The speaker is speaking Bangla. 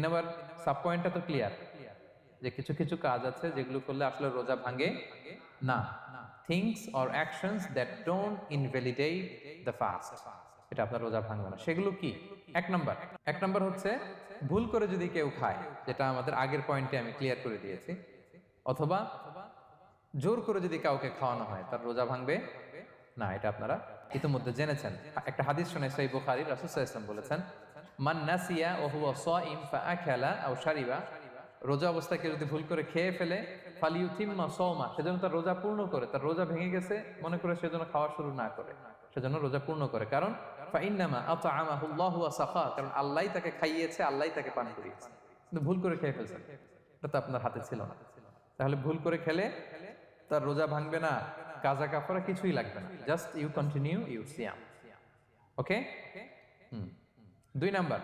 নাম্বার সাব পয়েন্টটা তো ক্লিয়ার যে কিছু কিছু কাজ আছে যেগুলো করলে আসলে রোজা ভাঙে না। Things or actions that don't invalidate the fast, এটা আপনার রোজা ভাঙবে না। সেগুলো কি? এক নাম্বার হচ্ছে ভুল করে যদি কেউ খায়, যেটা আমাদের আগের পয়েন্টে আমি ক্লিয়ার করে দিয়েছি, অথবা জোর করে যদি কাউকে খাওয়ানো হয়, তার রোজা ভাঙবে না। এটা আপনারা ইতিমধ্যে জেনেছেন। একটা হাদিস শুনে সহিহ বুখারী, রাসূল সাল্লাল্লাহু আলাইহি ওয়াসাল্লাম বলেছেন, মান নাসিয়া ওয়া হুয়া সাইম ফাআকালা আও শারিবা, রোজা অবস্থায় কেউ যদি ভুল করে খেয়ে ফেলে, ফালিউতিম্মা সাওমা, সেজন্য তার রোজা পূর্ণ করে। তার রোজা ভেঙে গেছে মনে করে সেজন্য খাওয়া শুরু না করে, সেজন্য রোজা পূর্ণ করে। কারণ ফাইন্নামা আতআমাহুল্লাহু ওয়া সাকা, কারণ আল্লাহই তাকে খাইয়েছে, আল্লাহই তাকে পান করিয়েছে। কিন্তু ভুল করে খেয়ে ফেলছেন, এটা তো আপনার হাতে ছিল না। তাহলে ভুল করে খেলে তার রোজা ভাঙবে না, কাজা কাফারা কিছুই লাগবে না, জাস্ট ইউ কন্টিনিউ ইউ সিয়াম। ওকে। হুম। দুই নাম্বার